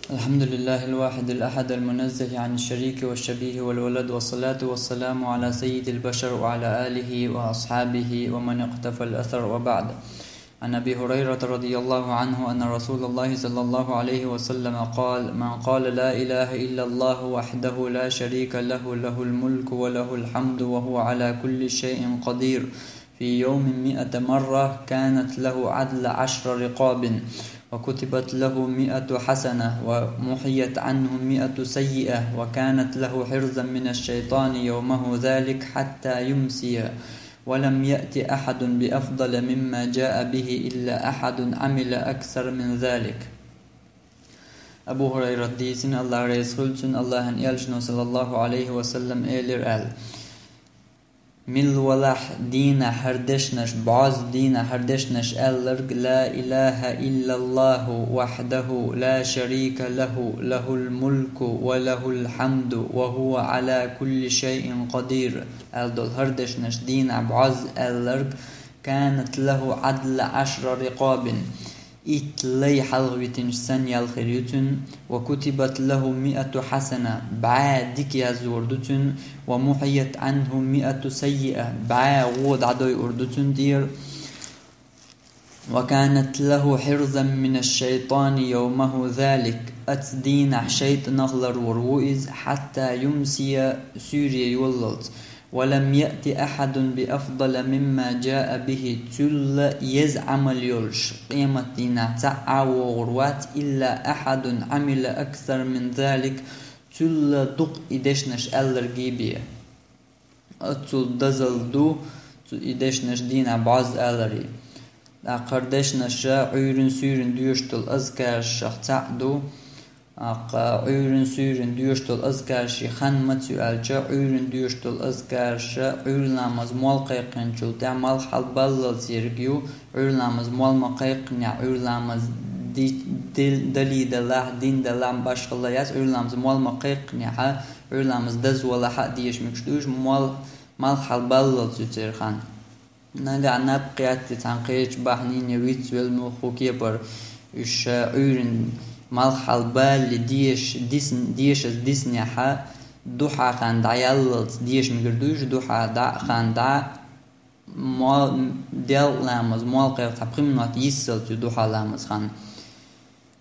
الحمد لله الواحد الأحد المنزه عن الشريك والشبيه والولد، والصلاة والسلام على سيد البشر وعلى آله وأصحابه ومن اقتفى الأثر، وبعد. عن أبي هريرة رضي الله عنه أن رسول الله صلى الله عليه وسلم قال: من قال لا إله إلا الله وحده لا شريك له، له الملك وله الحمد وهو على كل شيء قدير، في يوم 100 مرة، كانت له عدل 10 رقاب، وكتبت له 100 حسنة، ومحيت عنه 100 سيئة، وكانت له حرزا من الشيطان يومه ذلك حتى يمسي. ولم يأت أحد بأفضل مما جاء به إلا أحد عمل أكثر من ذلك. Abu Hurayra disin Allah Resulü'nün Allah'ın elçisi sallallahu aleyhi ve sellem elir el. Mil walah dina hardeshnash baz dina hardeshnash ellerg la ilaha illallahu wahdahu la sharika lahu, lahul mulku wa lahul hamdu wa huwa ala kulli shay'in qadir. Eldol hardeshnash dina baz ellerg كانت له عدل 10 رقاب، إتلي حلغوتين سنيال خريوتن، وكتبت له 100 حسنة بعادك يزوردتن، ومحيت عنه 100 سيئة بعود عدوي أردتن دير، وكانت له حرزا من الشيطان يومه ذلك أتدين حشيت نغلر وروئز حتى يمسي سوريا يولد. ولم يأت أحد بأفضل مما جاء به تل يزعم اليولش قيمة دينا تعاو غروات إلا أحد عمل أكثر من ذلك تل دق إدشنش ألر جيبية أتل دزل دو إدشنش دينا بعض ألري قردشنش عيرن سيرن ديوشتل أذكار شخصا دو عيرن سيرن ديوشتل أذكار شي خان متسو ألجا عيرن ديوشتل أذكار شا عيرن لامز مول قيقن شو تعمل حال بلل سيرجيو عيرن لامز مول مقيقن عيرن لامز دلي دلاه دين دلام باش الله ياس عيرن لامز مول مقيقن عيرن لامز دز ولا حق ديش مكشتوش مال حال بلل سير خان نجا نبقيات تنقيش بحنين يويت والمخوكي بر إيش عيرن مال حلبال ديش ديسنيحا دوحا خان دعيالت ديش مقردوش دوحا دا خان دا مال ديال لامز مال قيق تبقيمنات يسل دوحا لامز خان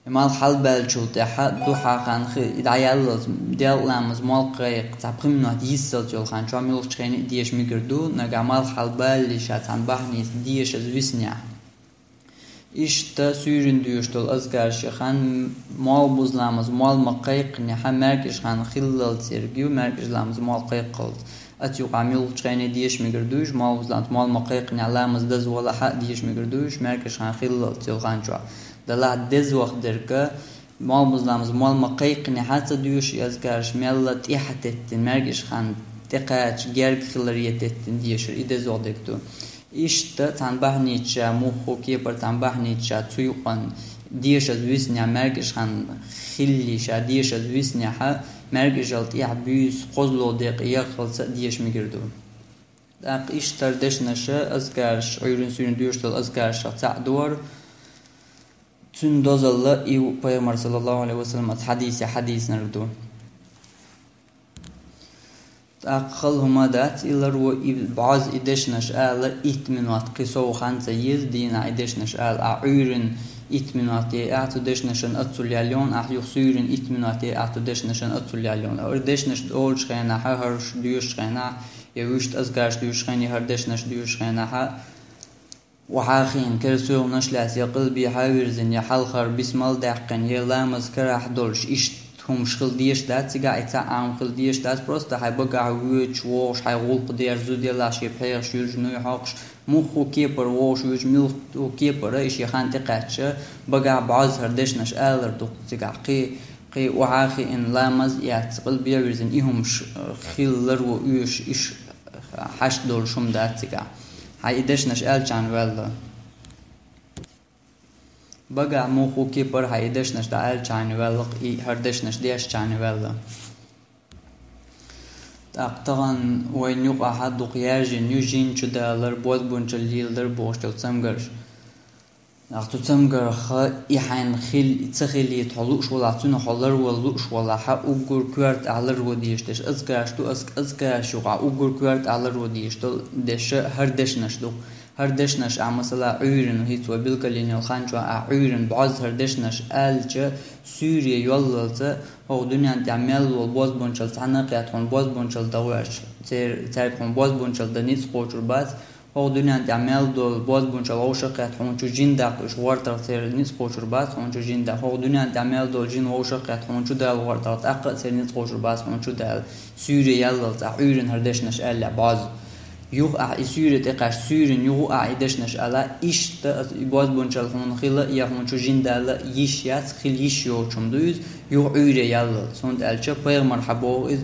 مال حلبال شلتحا دوحا خان دعيالت ديال لامز مال قيق تبقيمنات يسل خان شو عملوش خيني ديش مقردو نقا مال حلبال لشات عن بحنيس ديش زويسنيح إشتا سيرن ديوشتل أذكار شخان مال بوزلامز مال مقيق نحا مركش خان خلال سيرجيو مركش لامز مال قيقلت أتيوق عميل تشغيني ديش مقردوش مال بوزلامز مال مقيق نعلامز دز ولا حق ديش مقردوش مركش خان خلال سيلخان شوا دلا دز وقت دركا مال بوزلامز مال مقيق نحا تديوش أذكارش ميلت إحتتن مركش خان تقاتش جرب خلاليتتن ديشر إدز وقتكتو إشتا تنبهنيتشا موخوكي بر تنبهنيتشا تيوقن ديش زويسنيا مركش خان خليشا ديش زويسنيا حا مركش التيح بيس قزلو ديق يخلص ديش مقردو داق إشتا دشنشا أذكارش عيرن سيرن ديوشتل أذكارش تعدور تن دوزل إيو بيغمر صلى الله عليه وسلم حديث نردو أقلهما دات إلا رو بعض إدشنش آل إتمنات قصو خانسة يزدينا إدشنش آل أعيرن إتمنات أعتو دشنشن أتسولياليون أحيو سيرن إتمنات أعتو دشنشن أتسولياليون أو دشنش دول شخينا هرش ديوش شخينا يوشت أزغاش ديوش شخيني هر دشنش ديوش شخينا وحاخين كرسو نشلاس يقلبي حاورزن يحلخر بسمال دعقن يلامز كراح دولش إشت هم شغل ديش دات سيجا إتا عام خل ديش دات بروست هاي بقى ويش ووش هاي غلق دير زودي لاش يبحير شيرج نوي حاقش مخو كيبر ووش ويش ميل كيبر إيش يخان تقاتش بقى بعض هردشنش آلر دوق سيجا قي وعاخي إن لامز يعتقل بيرزن إيهم خيلر ويش إيش حش دول شم دات سيجا هاي إدشنش آل جان ولا بقى موخو كيبر هاي دشنش دعال جاني ولا هردشنش ديش جاني ولا طبعا وين يقع حد قياجين يجين شدالر بود بونجليلر بوشتل سمغرش أختو تمجر خا يحين خيل تخيل يتحلوش ولا عتونا حلر ولوش ولا حق أوجر كورت على الوديش دش أذكرشتو أذكرشو قا أوجر كورت على الوديش دش هردش نشدو هردش نش مثلا عيرن وهيت وبالكلين الخانجو عيرن بعض هردش نش ألج سوريا يوللت هو دنيا تعمل والباز بنشل تعنقيات هون باز بنشل دوارش تعرف هون باز بنشل دنيس قوتر باز هو دنيا تعمل دول باز بنشل وشقيات هون شو جين داق إيش ورطر تير نيس قوتر باز هون شو جين داق هو دنيا تعمل دول جين وشقيات هون شو دال ورطر أقل تير نيس قوتر باز هون شو دال سوريا يوللت عيرن هردش نش ألع باز يوقع سورة إقاش سورن يوقع إدشنش على إيش باز بنشل هون خلا يا هون شو جين دال يش يات خل يش يو شم دوز يوعير يلا سند ألشة بير مرحبا إذ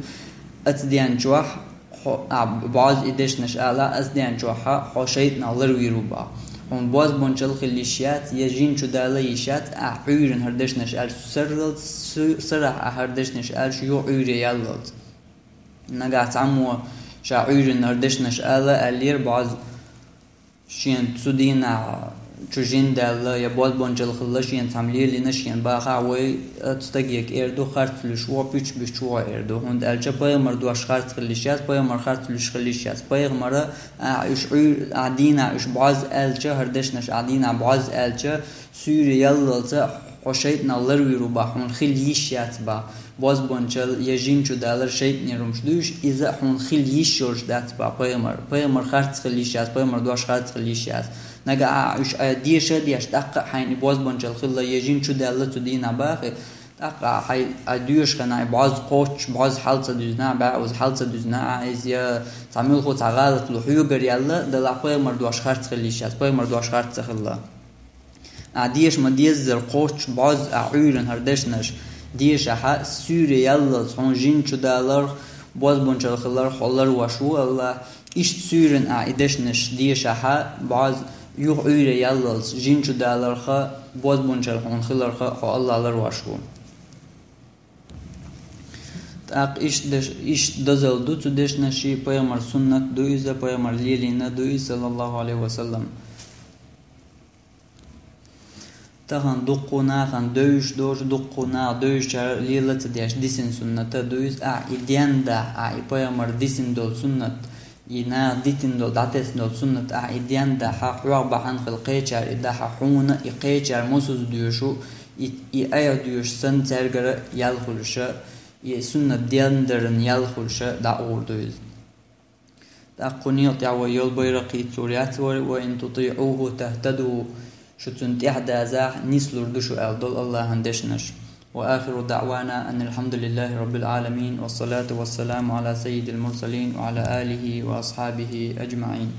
أتدين جوح باز إدشنش على أتدين جوحا حشيتنا لروي ربع هون باز بنشل خليشيات يجين شو دال يشات عيرن هردشنش أل سرل سرح هردشنش أل شو يوعير يلا نقعت عمو شاعر نردشنش آلا ألير بعض شين تسودينا تجين دالا يبال بنجل خلاشين تعمليه لنشين باخا وي تستجيك إردو خارت لشوا بيش بشوا إردو هند ألجا باي مردو أش خارت خليشيات باي مر خارت لش خليشيات باي مرة إش عدينا إش بعض ألجا هردشنش عدينا بعض ألجا سوري يلا حشيتنا لروي رباحون خليشيات با باز بنجل يجين شو دالر شيء نيرمش دوش إذا هون خليش شورش دات با بايمر خارت خليشيات بايمر دوش خارت خليشيات نجا عش ديش ديش دقة حين باز بنجل خلا يجين شو دالر تدينا باخي دقة حي أديوش كنا باز قوش باز حالة دوزنا باز حالة دوزنا عايز يا تعمل خو تعالت لحيو بريالله دلا بايمر دوش خارت خليشيات بايمر دوش خارت خلا عديش ما ديزر قوش باز عيرن هردشنش ديش حق سوري يلا هون جين شو دالر باز بنشل خلر حلر وشو الله إيش سورن عيدشنش ديش حق باز يوح عيري يلا جين شو دالر خا باز بنشل هون خلر خا الله لر وشو تاق إيش دزل دو تدش نشي بيامر سنة دو إذا بيامر ليلنا دو إذا صلى الله عليه وسلم تهان دقنا خان دوش دقنا دوش ليلة ديش ديسن سنة دوش إديان دا بيامر ديسن دول سنة ينا ديتن دول داتس دول سنة إديان دا حقوق بحن خلقيتشار إدا حقونا إقيتشار موسوس دوشو إيا دوش سن ترغر يالخلشة سنة ديان درن يالخلشة دا أوردوز دا قنيط يعوى يول بيرقي توريات وإن تطيعوه تهتدوا شو تنتحدى زاح نسلور دشو أفضل الله هندشنش وآخر دعوانا أن الحمد لله رب العالمين والصلاة والسلام على سيد المرسلين وعلى آله وأصحابه أجمعين.